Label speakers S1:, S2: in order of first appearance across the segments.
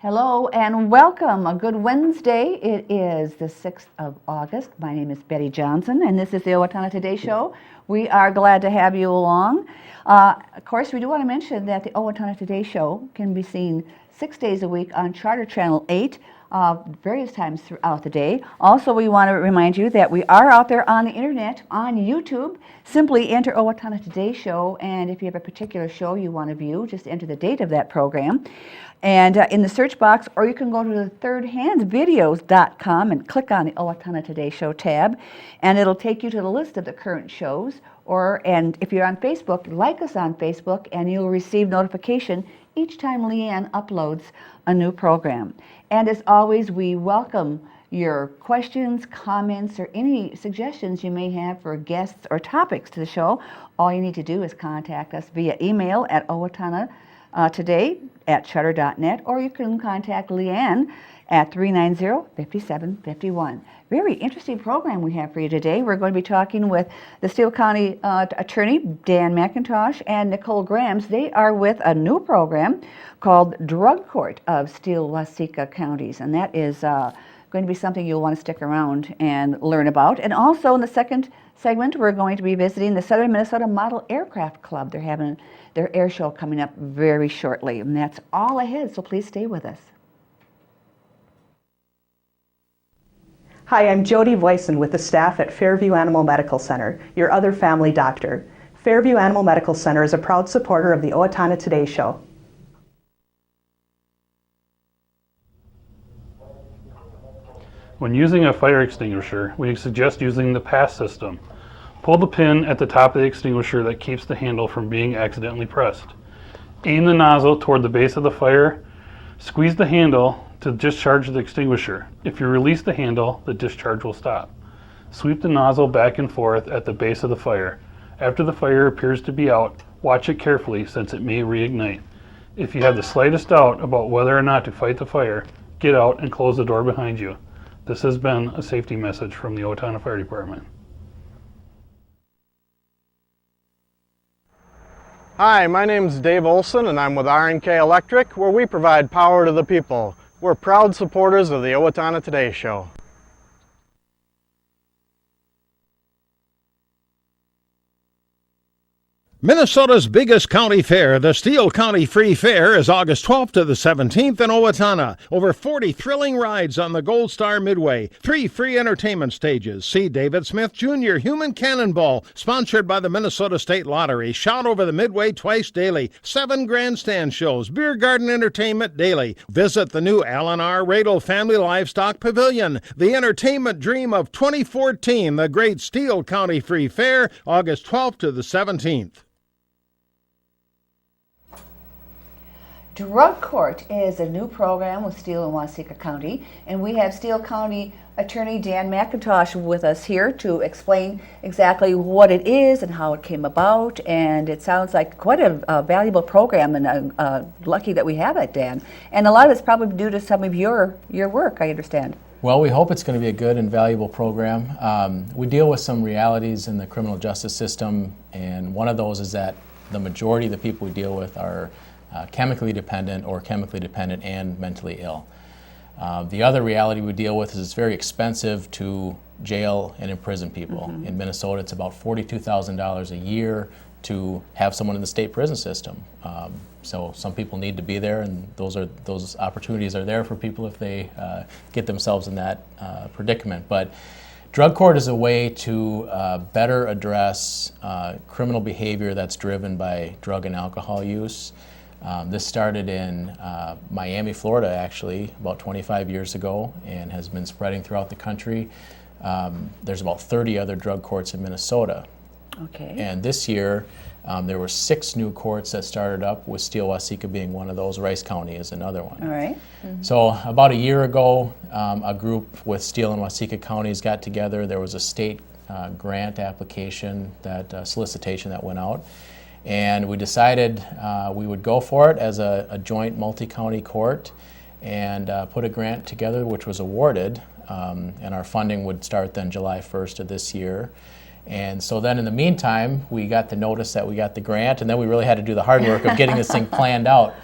S1: Hello and welcome. A good Wednesday. It is the 6th of August. My name is Betty Johnson and this is the Owatonna Today Show. We are glad to have you along. Of course, we do want to mention that the Owatonna Today Show can be seen 6 days a week on Charter Channel 8. Various times throughout the day. Also, we want to remind you that we are out there on the internet, on YouTube. Simply enter Owatonna Today Show, and if you have a particular show you want to view, just enter the date of that program. And in the search box, or you can go to the thirdhandsvideos.com and click on the Owatonna Today Show tab, and it'll take you to the list of the current shows. And if you're on Facebook, like us on Facebook, and you'll receive notification each time Leanne uploads a new program. And as always, we welcome your questions, comments, or any suggestions you may have for guests or topics to the show. All you need to do is contact us via email at owatonna@charter.net, or you can contact Leanne at 390-5751. Very interesting program we have for you today. We're going to be talking with the Steele County Attorney, Dan McIntosh, and Nicole Grams. They are with a new program called Drug Court of Steele-Waseca counties, and that is going to be something you'll want to stick around and learn about. And also in the second segment, we're going to be visiting the Southern Minnesota Model Aircraft Club. They're having their air show coming up very shortly, and that's all ahead, so please stay with us.
S2: Hi, I'm Jody Voisin with the staff at Fairview Animal Medical Center, your other family doctor. Fairview Animal Medical Center is a proud supporter of the Owatonna Today Show.
S3: When using a fire extinguisher, we suggest using the pass system. Pull the pin at the top of the extinguisher that keeps the handle from being accidentally pressed. Aim the nozzle toward the base of the fire. Squeeze the handle to discharge the extinguisher. If you release the handle, the discharge will stop. Sweep the nozzle back and forth at the base of the fire. After the fire appears to be out, watch it carefully since it may reignite. If you have the slightest doubt about whether or not to fight the fire, get out and close the door behind you. This has been a safety message from the Owatonna Fire Department.
S4: Hi, my name is Dave Olson and I'm with R&K Electric, where we provide power to the people. We're proud supporters of the Owatonna Today Show.
S5: Minnesota's biggest county fair, the Steele County Free Fair, is August 12th to the 17th in Owatonna. Over 40 thrilling rides on the Gold Star Midway, 3 free entertainment stages. See David Smith Jr. Human Cannonball, sponsored by the Minnesota State Lottery. Shout over the Midway twice daily. 7 grandstand shows, beer garden entertainment daily. Visit the new Alan R. Radel Family Livestock Pavilion. The entertainment dream of 2014, the great Steele County Free Fair, August 12th to the 17th.
S1: Drug Court is a new program with Steele and Waseca County, and we have Steele County Attorney Dan McIntosh with us here to explain exactly what it is and how it came about. And it sounds like quite a valuable program, and lucky that we have it, Dan. And a lot of it's probably due to some of your work, I understand.
S6: Well, we hope it's going to be a good and valuable program. We deal with some realities in the criminal justice system, and one of those is that the majority of the people we deal with are chemically dependent or chemically dependent and mentally ill. The other reality we deal with is it's very expensive to jail and imprison people. Mm-hmm. In Minnesota, it's about $42,000 a year to have someone in the state prison system. So some people need to be there, and those opportunities are there for people if they get themselves in that predicament. But drug court is a way to better address criminal behavior that's driven by drug and alcohol use. This started in Miami, Florida, actually, about 25 years ago, and has been spreading throughout the country. There's about 30 other drug courts in Minnesota.
S1: Okay.
S6: And this year, there were 6 new courts that started up, with Steele-Waseca being one of those. Rice County is another one.
S1: All right. Mm-hmm.
S6: So about a year ago, a group with Steele and Waseca counties got together. There was a state grant application, solicitation that went out. And we decided we would go for it as a joint multi-county court and put a grant together, which was awarded. And our funding would start then July 1st of this year. And so then in the meantime, we got the notice that we got the grant, and then we really had to do the hard work of getting this thing planned out.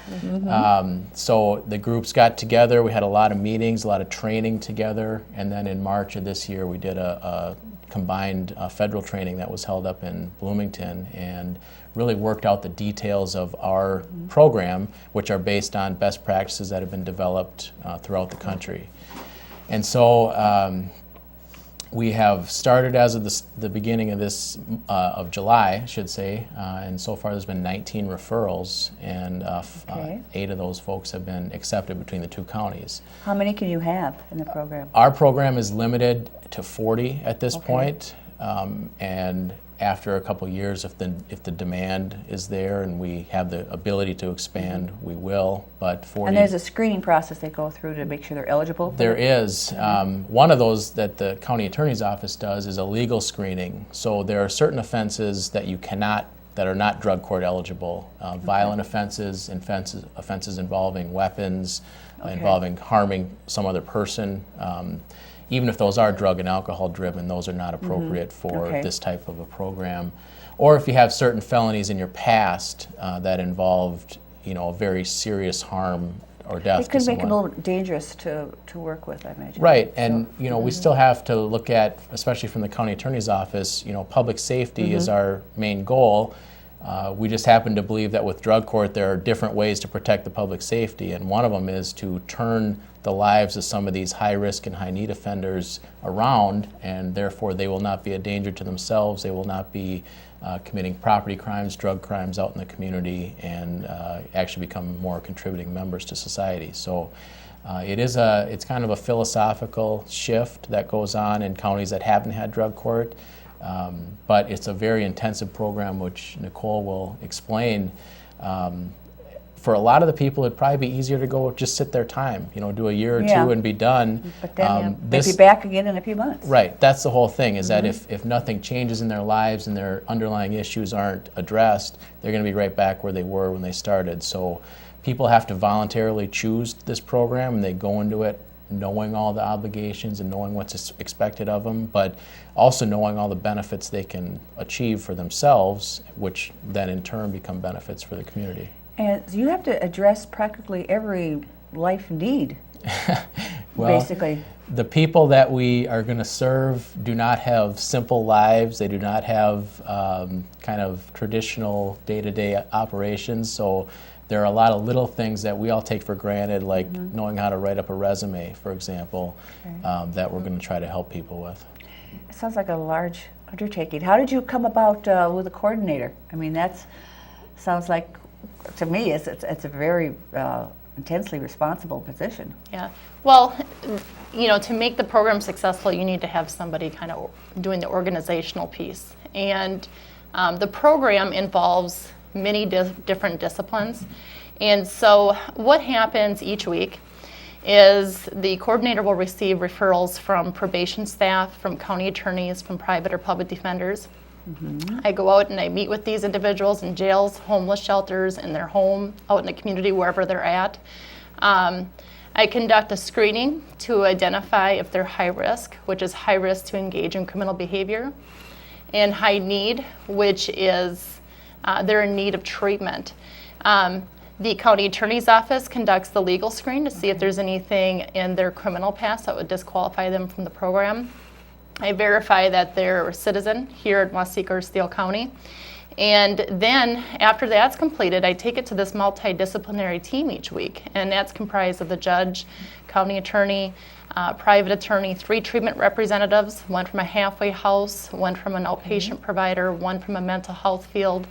S6: So the groups got together, we had a lot of meetings, a lot of training together, and then in March of this year we did a combined federal training that was held up in Bloomington, and really worked out the details of our program, which are based on best practices that have been developed throughout the country. And so we have started as of the beginning of this, of July, I should say, and so far there's been 19 referrals, and 8 of those folks have been accepted between the 2 counties.
S1: How many can you have in the program?
S6: Our program is limited to 40 at this point, and after a couple years, if the demand is there and we have the ability to expand, we will. But 40.
S1: And there's a screening process they go through to make sure they're eligible?
S6: There is. One of those that the county attorney's office does is a legal screening. So there are certain offenses that you cannot, that are not drug court eligible. Violent offenses involving weapons, involving harming some other person. Even if those are drug and alcohol driven, those are not appropriate for this type of a program. Or if you have certain felonies in your past that involved, very serious harm or death.
S1: It could
S6: to
S1: make it a
S6: someone.
S1: little dangerous to work with, I imagine.
S6: Right, and we still have to look at, especially from the county attorney's office, public safety is our main goal. We just happen to believe that with drug court there are different ways to protect the public safety, and one of them is to turn the lives of some of these high risk and high need offenders around, and therefore they will not be a danger to themselves, they will not be committing property crimes, drug crimes out in the community, and actually become more contributing members to society. So it's kind of a philosophical shift that goes on in counties that haven't had drug court. But it's a very intensive program, which Nicole will explain. For a lot of the people, it'd probably be easier to go just sit their time, do a year or 2 and be done.
S1: But then they'll be back again in a few months.
S6: Right, that's the whole thing, is that if nothing changes in their lives and their underlying issues aren't addressed, they're going to be right back where they were when they started. So people have to voluntarily choose this program, and they go into it knowing all the obligations and knowing what's expected of them, but also knowing all the benefits they can achieve for themselves, which then in turn become benefits for the community.
S1: And you have to address practically every life need,
S6: Well,
S1: basically.
S6: the people that we are going to serve do not have simple lives. They do not have kind of traditional day-to-day operations, so there are a lot of little things that we all take for granted, like knowing how to write up a resume, for example, that we're going to try to help people with.
S1: It sounds like a large undertaking. How did you come about with a coordinator? I mean, that sounds like, to me, it's a very intensely responsible position.
S7: Yeah. Well, to make the program successful, you need to have somebody kind of doing the organizational piece. And the program involves many different disciplines. And so what happens each week is the coordinator will receive referrals from probation staff, from county attorneys, from private or public defenders. I go out and I meet with these individuals in jails, homeless shelters, in their home, out in the community, wherever they're at. I conduct a screening to identify if they're high risk, which is high risk to engage in criminal behavior, and high need, which is they're in need of treatment. The county attorney's office conducts the legal screen to see if there's anything in their criminal past that would disqualify them from the program. I verify that they're a citizen here in Waseca or Steele County. And then after that's completed, I take it to this multidisciplinary team each week. And that's comprised of the judge, county attorney, private attorney, 3 treatment representatives, 1 from a halfway house, 1 from an outpatient provider, 1 from a mental health field,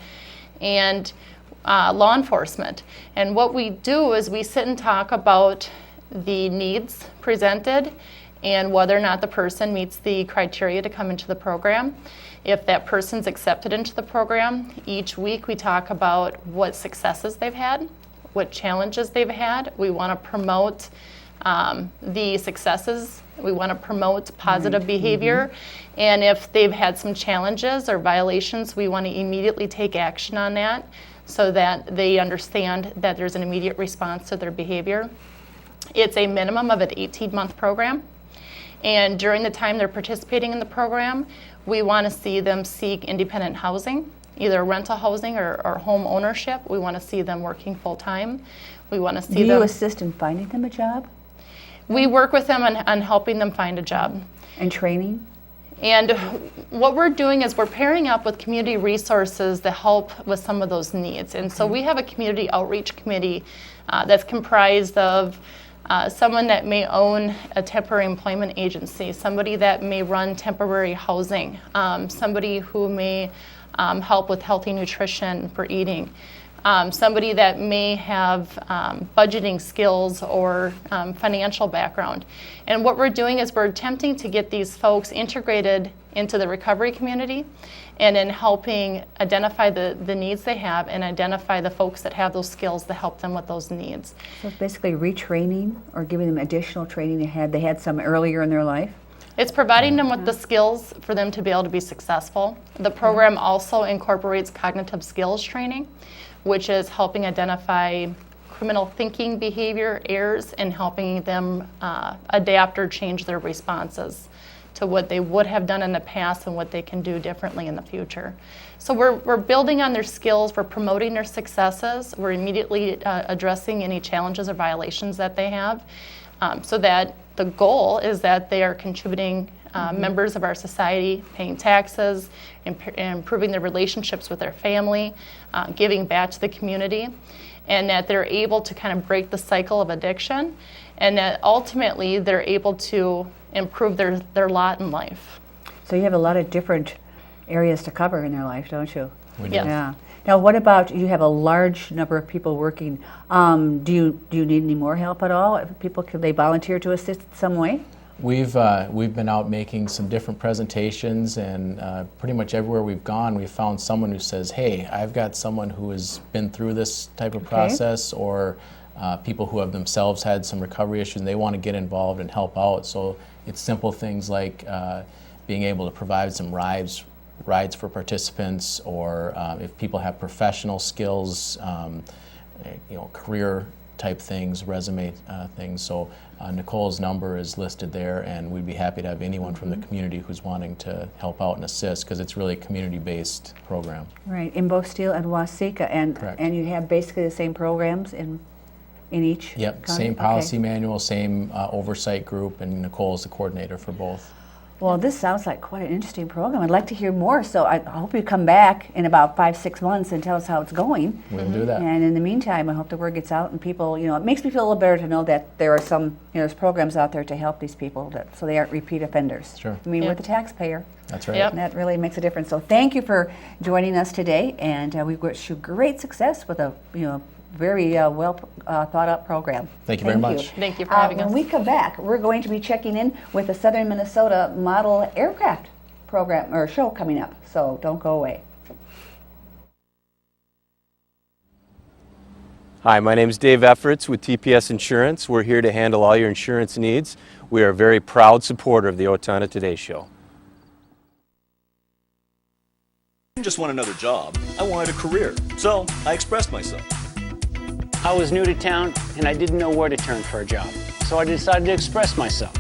S7: and law enforcement. And what we do is we sit and talk about the needs presented and whether or not the person meets the criteria to come into the program. If that person's accepted into the program, each week we talk about what successes they've had, what challenges they've had. We want to promote the successes. We want to promote positive behavior. And if they've had some challenges or violations, we want to immediately take action on that so that they understand that there's an immediate response to their behavior. It's a minimum of an 18-month program. And during the time they're participating in the program, We want to see them seek independent housing, either rental housing or home ownership. We want to see them working full-time. We want to see
S1: Do
S7: them...
S1: you assist in finding them a job
S7: We work with them on helping them find a job.
S1: and training?
S7: And what we're doing is we're pairing up with community resources to help with some of those needs. And so we have a community outreach committee that's comprised of someone that may own a temporary employment agency, somebody that may run temporary housing, somebody who may help with healthy nutrition for eating, somebody that may have budgeting skills or financial background. And what we're doing is we're attempting to get these folks integrated into the recovery community and in helping identify the needs they have and identify the folks that have those skills to help them with those needs.
S1: So it's basically retraining or giving them additional training they had some earlier in their life?
S7: It's providing them with the skills for them to be able to be successful. The program also incorporates cognitive skills training, which is helping identify criminal thinking behavior errors and helping them adapt or change their responses to what they would have done in the past and what they can do differently in the future. So we're building on their skills, we're promoting their successes, we're immediately addressing any challenges or violations that they have, so that the goal is that they are contributing members of our society, paying taxes, improving their relationships with their family, giving back to the community, and that they're able to kind of break the cycle of addiction, and that ultimately they're able to improve their lot in life.
S1: So you have a lot of different areas to cover in their life, don't you?
S6: We do.
S7: Yes.
S1: Yeah. Now, what about, you have a large number of people working. Do you need any more help at all? People, can they volunteer to assist in some way?
S6: We've been out making some different presentations, and pretty much everywhere we've gone, we've found someone who says, hey, I've got someone who has been through this type of process, or people who have themselves had some recovery issues and they want to get involved and help out. So it's simple things like being able to provide some rides for participants, or if people have professional skills, career type things, resume things. So Nicole's number is listed there, and we'd be happy to have anyone from the community who's wanting to help out and assist, because it's really a community-based program.
S1: Right, in both Steele and Waseca, and you have basically the same programs in each
S6: Yep,
S1: county?
S6: same
S1: Okay.
S6: policy manual, same oversight group, and Nicole's the coordinator for both.
S1: Well, this sounds like quite an interesting program. I'd like to hear more, so I hope you come back in about 5-6 months and tell us how it's going.
S6: We'll do that.
S1: And in the meantime, I hope the word gets out and people, it makes me feel a little better to know that there are some, there's programs out there to help these people so they aren't repeat offenders.
S6: Sure.
S1: I mean,
S7: Yep.
S1: we're the taxpayer.
S6: That's right.
S7: Yep.
S1: And that really makes a difference. So thank you for joining us today, and we wish you great success with a, very well thought out program.
S6: Thank you very much.
S7: Thank you for having us.
S1: When we come back, we're going to be checking in with the Southern Minnesota Model Aircraft program or show coming up. So don't go away.
S8: Hi, my name is Dave Efforts with TPS Insurance. We're here to handle all your insurance needs. We are a very proud supporter of the Owatonna Today Show.
S9: I didn't just want another job, I wanted a career, so I expressed myself.
S10: I was new to town and I didn't know where to turn for a job, so I decided to express myself.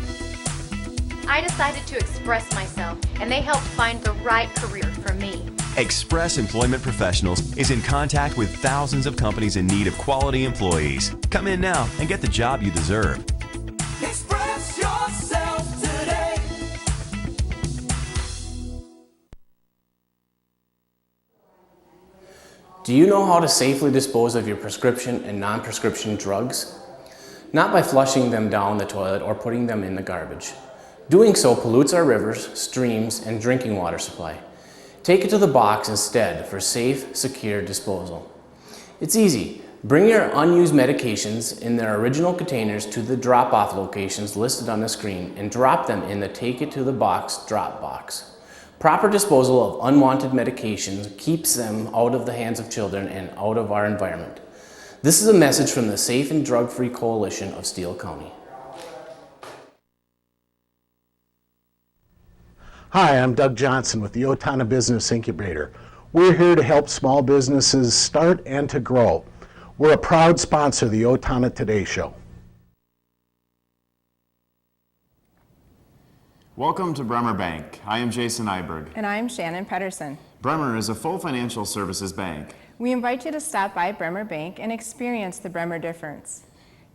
S11: I decided to express myself, and they helped find the right career for me.
S12: Express Employment Professionals is in contact with thousands of companies in need of quality employees. Come in now and get the job you deserve.
S13: Express yourself today.
S14: Do you know how to safely dispose of your prescription and non-prescription drugs? Not by flushing them down the toilet or putting them in the garbage. Doing so pollutes our rivers, streams, and drinking water supply. Take it to the box instead for safe, secure disposal. It's easy. Bring your unused medications in their original containers to the drop-off locations listed on the screen and drop them in the Take It to the Box drop box. Proper disposal of unwanted medications keeps them out of the hands of children and out of our environment. This is a message from the Safe and Drug-Free Coalition of Steele County.
S15: Hi, I'm Doug Johnson with the Owatonna Business Incubator. We're here to help small businesses start and to grow. We're a proud sponsor of the Owatonna Today Show.
S16: Welcome to Bremer Bank. I am Jason Iberg.
S17: And I'm Shannon Pedersen.
S16: Bremer is a full financial services bank.
S17: We invite you to stop by Bremer Bank and experience the Bremer difference.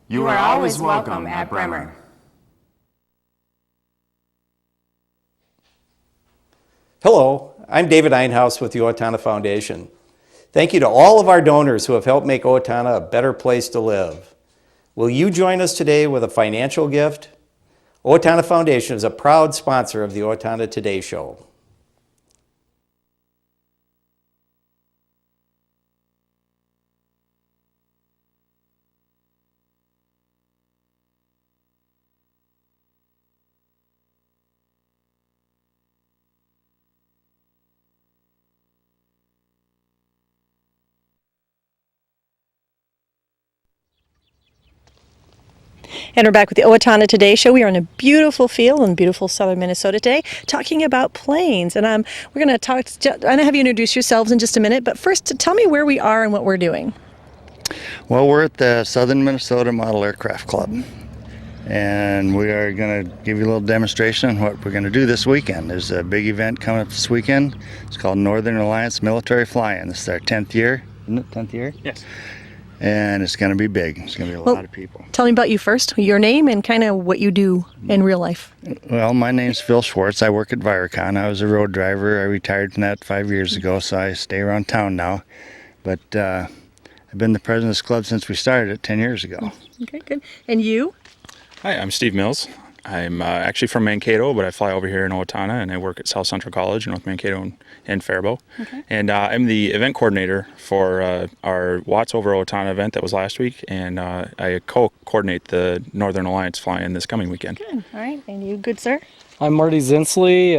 S16: You are always welcome at Bremer.
S8: Hello, I'm David Einhaus with the Owatonna Foundation. Thank you to all of our donors who have helped make Owatonna a better place to live. Will you join us today with a financial gift? Owatonna Foundation is a proud sponsor of the Owatonna Today Show.
S18: And we're back with the Owatonna Today Show. We are in a beautiful field in beautiful southern Minnesota today, talking about planes. And we're going to talk. I'm going to have you introduce yourselves in just a minute. But first, tell me where we are and what we're doing.
S19: Well, we're at the Southern Minnesota Model Aircraft Club, and we are going to give you a little demonstration on what we're going to do this weekend. There's a big event coming up this weekend. It's called Northern Alliance Military Fly-In. This is our 10th year. Isn't it 10th year?
S20: Yes.
S19: And it's going to be big. It's going to be a lot of people.
S18: Tell me about you first, your name and kind of what you do in real life.
S19: Well, my name's Phil Schwartz. I work at Viricon. I was a road driver. I retired from that 5 years ago, so I stay around town now. But I've been the president of this club since we started it 10 years ago.
S18: Okay, good. And you?
S20: Hi, I'm Steve Mills. I'm actually from Mankato, but I fly over here in Owatonna, and I work at South Central College in North Mankato and Faribault.
S18: Okay.
S20: And I'm the event coordinator for our Watts over Owatonna event that was last week, and I co-coordinate the Northern Alliance fly-in this coming weekend.
S18: Good. All right. And you, good sir?
S21: I'm Marty Zimsli,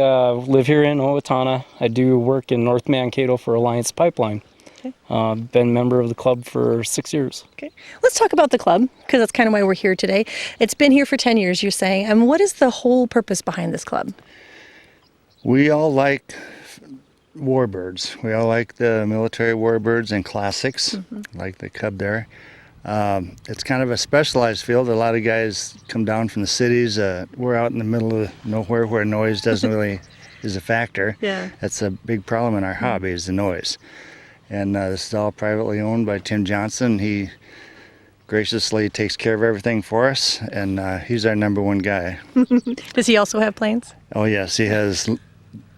S21: live here in Owatonna. I do work in North Mankato for Alliance Pipeline.
S18: Okay.
S21: Been a member of the club for 6 years.
S18: Okay. Let's talk about the club, because that's kind of why we're here today. It's been here for 10 years, you're saying. And what is the whole purpose behind this club?
S19: We all like warbirds. We all like the military warbirds and classics, like the Cub there. It's kind of a specialized field. A lot of guys come down from the cities. We're out in the middle of nowhere where noise doesn't really is a factor.
S18: Yeah.
S19: That's a big problem in our hobby is the noise. And this is all privately owned by Tim Johnson. He graciously takes care of everything for us, and he's our number one guy.
S18: Does he also have planes?
S19: Oh yes, he has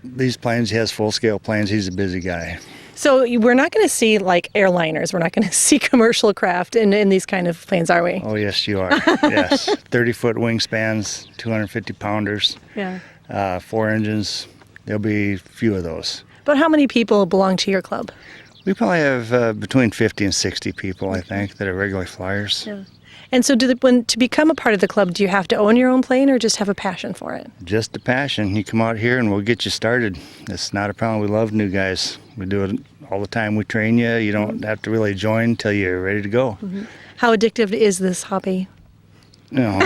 S19: these planes. He has full-scale planes. He's a busy guy.
S18: So we're not going to see like airliners. We're not going to see commercial craft in these kind of planes, are we?
S19: Oh yes, you are. Yes, 30-foot wingspans, 250-pounders.
S18: Yeah.
S19: 4 engines. There'll be a few of those.
S18: But how many people belong to your club?
S19: We probably have between 50 and 60 people, I think, that are regular flyers.
S18: Yeah. And so to become a part of the club, do you have to own your own plane or just have a passion for it?
S19: Just a passion. You come out here and we'll get you started. It's not a problem. We love new guys. We do it all the time. We train you. You don't have to really join until you're ready to go.
S18: Mm-hmm. How addictive is this hobby?
S19: No.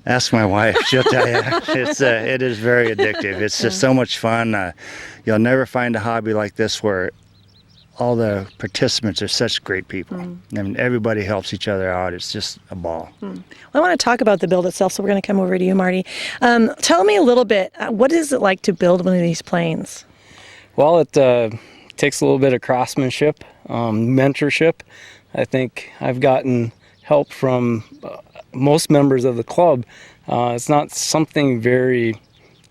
S19: Ask my wife. She'll tell you. It is very addictive. It's just so much fun. You'll never find a hobby like this where all the participants are such great people. I mean, everybody helps each other out. It's just a ball.
S18: Well, I want to talk about the build itself, so we're going to come over to you, Marty. Tell me a little bit, what is it like to build one of these planes?
S21: Well, it takes a little bit of craftsmanship, mentorship. I think I've gotten help from most members of the club. It's not something very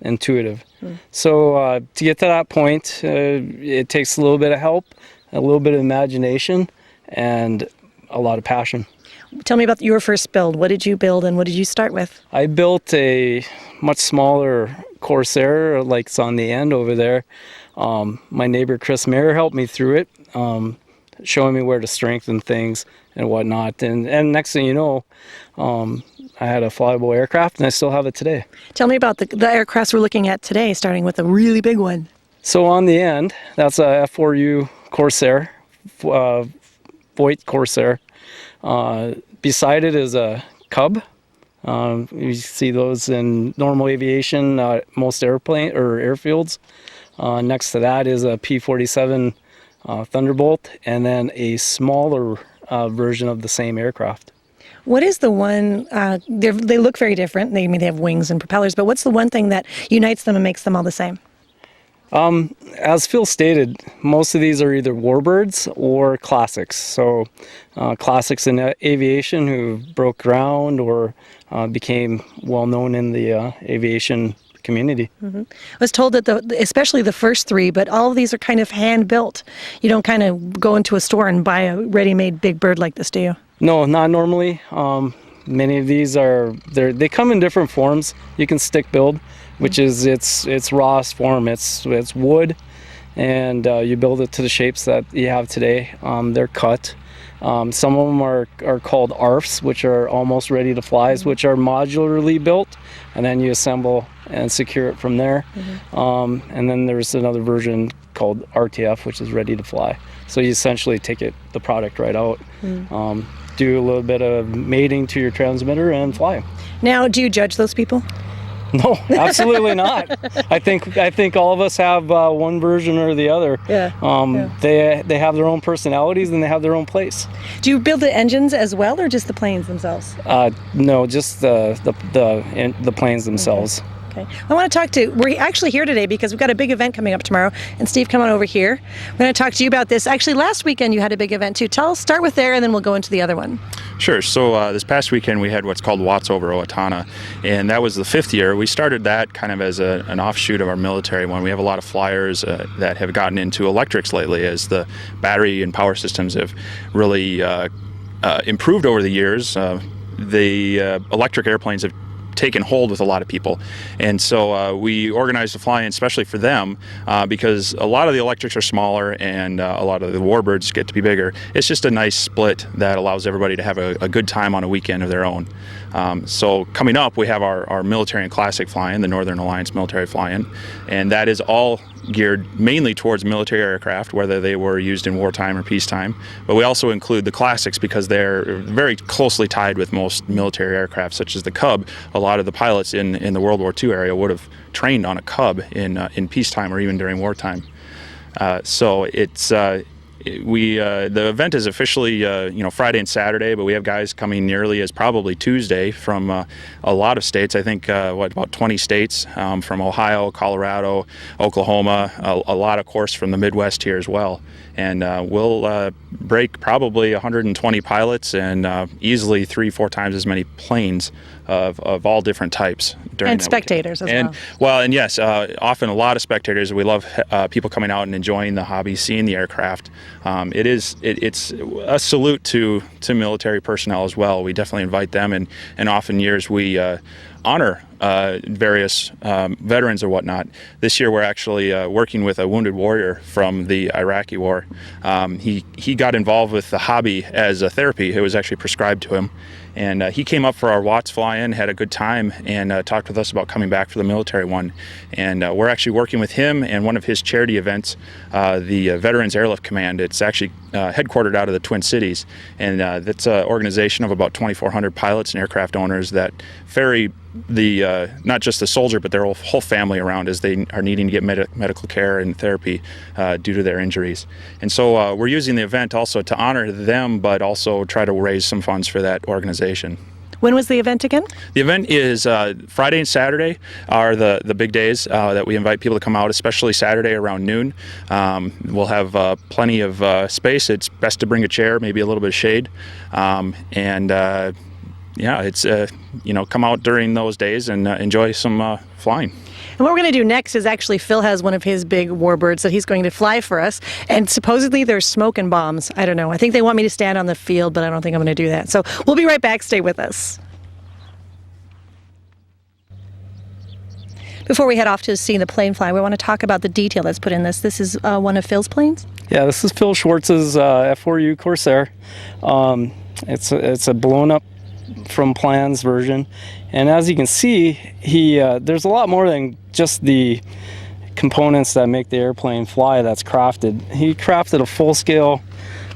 S21: intuitive. So to get to that point, it takes a little bit of help, a little bit of imagination, and a lot of passion.
S18: Tell me about your first build. What did you build and what did you start with?
S21: I built a much smaller Corsair, like it's on the end over there. My neighbor Chris Mayer helped me through it, showing me where to strengthen things and whatnot. And next thing you know, I had a flyable aircraft, and I still have it today.
S18: Tell me about the aircrafts we're looking at today, starting with a really big one.
S21: So on the end, that's a F4U Corsair, Voight Corsair. Beside it is a Cub. You see those in normal aviation, most airplane or airfields. Next to that is a P-47 Thunderbolt, and then a smaller version of the same aircraft.
S18: What is the one, they look very different, they have wings and propellers, but what's the one thing that unites them and makes them all the same?
S21: As Phil stated, most of these are either warbirds or classics. So classics in aviation who broke ground or became well known in the aviation community.
S18: I was told that especially the first three, but all of these are kind of hand built. You don't kind of go into a store and buy a ready-made big bird like this, do you?
S21: No, not normally. Many of these they come in different forms. You can stick build, which is its rawest form. It's wood, and you build it to the shapes that you have today. They're cut. Some of them are called ARFs, which are almost ready to flies, which are modularly built, and then you assemble and secure it from there. And then there's another version called RTF, which is ready to fly. So you essentially take the product right out, do a little bit of mating to your transmitter, and fly.
S18: Now, do you judge those people?
S21: No, absolutely not. I think all of us have one version or the other. They have their own personalities and they have their own place.
S18: Do you build the engines as well, or just the planes themselves?
S21: No, just the planes themselves.
S18: Okay. I want to talk we're actually here today because we've got a big event coming up tomorrow, and Steve, come on over here. We're going to talk to you about this. Actually, last weekend you had a big event too. Start with there, and then we'll go into the other one.
S20: Sure. So this past weekend we had what's called Watts over Owatonna, and that was the 5th year. We started that kind of as an offshoot of our military one. We have a lot of flyers that have gotten into electrics lately as the battery and power systems have really improved over the years. The electric airplanes have taken hold with a lot of people, and so we organized a fly-in especially for them because a lot of the electrics are smaller and a lot of the warbirds get to be bigger. It's just a nice split that allows everybody to have a good time on a weekend of their own. So coming up, we have our military and classic fly-in, the Northern Alliance military fly-in, and that is all geared mainly towards military aircraft, whether they were used in wartime or peacetime. But we also include the classics because they're very closely tied with most military aircraft, such as the Cub. A lot of the pilots in the World War II area would have trained on a Cub in peacetime or even during wartime. So it's the event is officially Friday and Saturday, but we have guys coming nearly as probably Tuesday from a lot of states. I think about 20 states from Ohio, Colorado, Oklahoma, a lot of course from the Midwest here as well. And we'll break probably 120 pilots and easily 3-4 times as many planes of all different types.
S18: And spectators as well.
S20: Well, and yes, often a lot of spectators. We love people coming out and enjoying the hobby, seeing the aircraft. It's a salute to military personnel as well. We definitely invite them, and often years we honor various veterans or whatnot. This year we're actually working with a wounded warrior from the Iraqi war. He got involved with the hobby as a therapy. It was actually prescribed to him. And he came up for our Watts fly-in, had a good time, and talked with us about coming back for the military one. And we're actually working with him and one of his charity events, the Veterans Airlift Command. It's actually headquartered out of the Twin Cities. And that's an organization of about 2,400 pilots and aircraft owners that ferry not just the soldier, but their whole family around as they are needing to get medical care and therapy due to their injuries. And so we're using the event also to honor them, but also try to raise some funds for that organization.
S18: When was the event again?
S20: The event is Friday and Saturday are the big days that we invite people to come out, especially Saturday around noon. We'll have plenty of space. It's best to bring a chair, maybe a little bit of shade, yeah, it's come out during those days and enjoy some flying.
S18: And what we're going to do next is actually Phil has one of his big warbirds that he's going to fly for us, and supposedly there's smoke and bombs. I don't know. I think they want me to stand on the field, but I don't think I'm going to do that. So we'll be right back. Stay with us. Before we head off to see the plane fly, we want to talk about the detail that's put in this. This is one of Phil's planes?
S21: Yeah, this is Phil Schwartz's F4U Corsair. It's a blown up from plans version, and as you can see, there's a lot more than just the components that make the airplane fly that's crafted. He crafted a full scale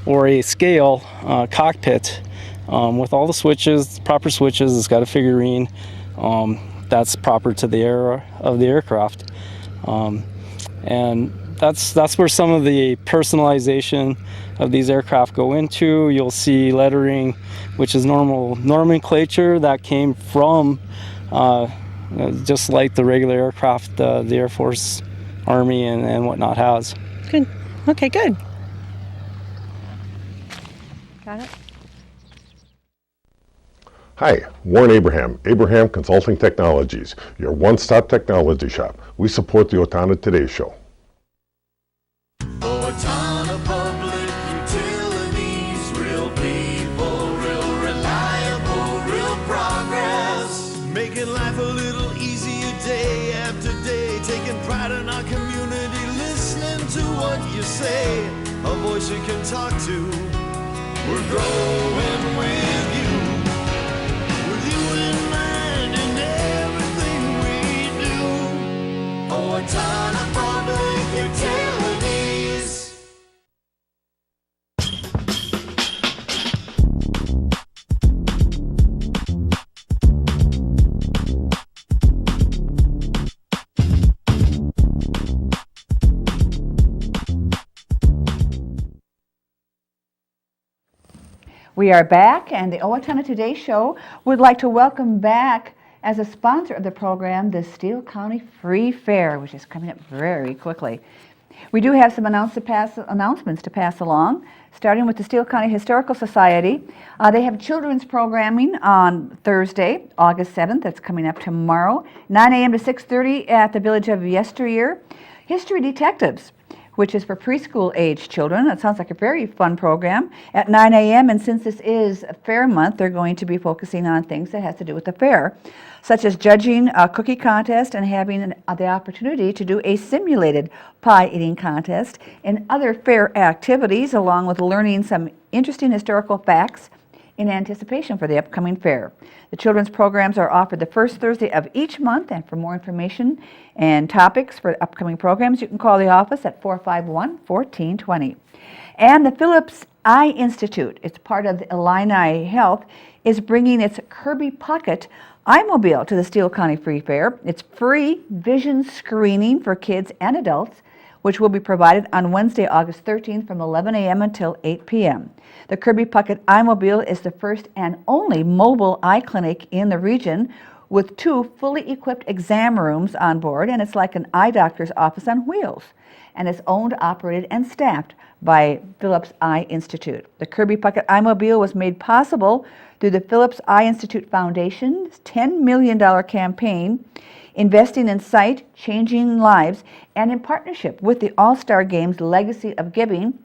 S21: or a scale cockpit with all the switches, proper switches. It's got a figurine that's proper to the era of the aircraft, and that's where some of the personalization of these aircraft go into. You'll see lettering, which is normal nomenclature that came from just like the regular aircraft the Air Force, Army, and whatnot has.
S18: Good. Okay, good. Got it.
S2: Hi, Warren Abraham, Abraham Consulting Technologies, your one-stop technology shop. We support the Owatonna Today Show.
S13: Owatonna Public Utilities, real people, real reliable, real progress.
S22: Making life a little easier day after day, taking pride in our community, listening to what you say, a voice you can talk to. We're growing with you.
S13: Owatonna Public Utilities.
S1: We are back, and the Owatonna Today Show would like to welcome back as a sponsor of the program, the Steele County Free Fair, which is coming up very quickly. We do have some announcements to pass along, starting with the Steele County Historical Society. They have children's programming on Thursday, August 7th. That's coming up tomorrow, 9 a.m. to 6:30 at the Village of Yesteryear. History Detectives, which is for preschool age children. That sounds like a very fun program at 9 a.m. And since this is a fair month, they're going to be focusing on things that have to do with the fair, such as judging a cookie contest and having the opportunity to do a simulated pie eating contest and other fair activities, along with learning some interesting historical facts in anticipation for the upcoming fair. The children's programs are offered the first Thursday of each month, and for more information and topics for upcoming programs, you can call the office at 451-1420. And the Phillips Eye Institute, it's part of the Illini Health, is bringing its Kirby Pocket iMobile to the Steele County Free Fair. It's free vision screening for kids and adults, which will be provided on Wednesday, August 13th from 11 a.m. until 8 p.m. The Kirby Puckett iMobile is the first and only mobile eye clinic in the region with 2 fully equipped exam rooms on board, and it's like an eye doctor's office on wheels. And it's owned, operated, and staffed by Phillips Eye Institute. The Kirby Puckett iMobile was made possible through the Phillips Eye Institute Foundation's $10 million campaign, investing in sight, changing lives, and in partnership with the All-Star Games Legacy of Giving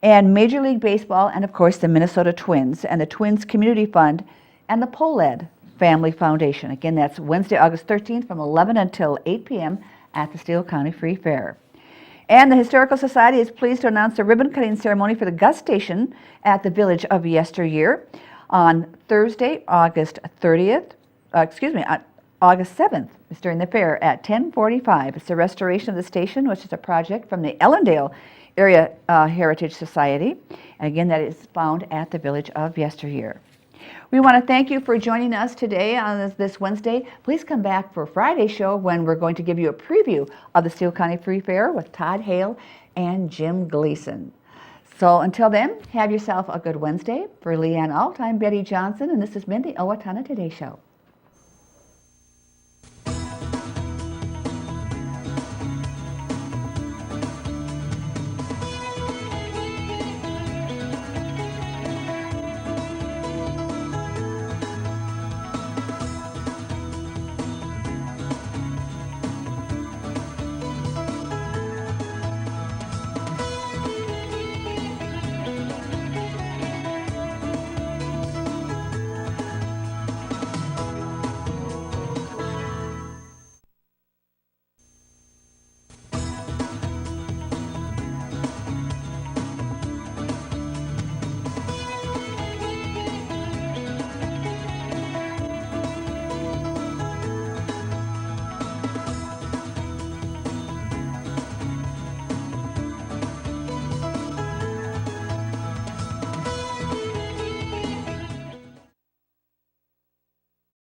S1: and Major League Baseball, and of course the Minnesota Twins and the Twins Community Fund and the Poled Family Foundation. Again, that's Wednesday, August 13th from 11 until 8 p.m. at the Steele County Free Fair. And the Historical Society is pleased to announce the ribbon-cutting ceremony for the Gus Station at the Village of Yesteryear on Thursday, August 30th, August 7th. It's during the fair at 10:45. It's the restoration of the station, which is a project from the Ellendale Area Heritage Society. And again, that is found at the Village of Yesteryear. We want to thank you for joining us today on this Wednesday. Please come back for Friday's show when we're going to give you a preview of the Steele County Free Fair with Todd Hale and Jim Gleason. So until then, have yourself a good Wednesday. For Leanne Alt, I'm Betty Johnson, and this has been the Owatonna Today Show.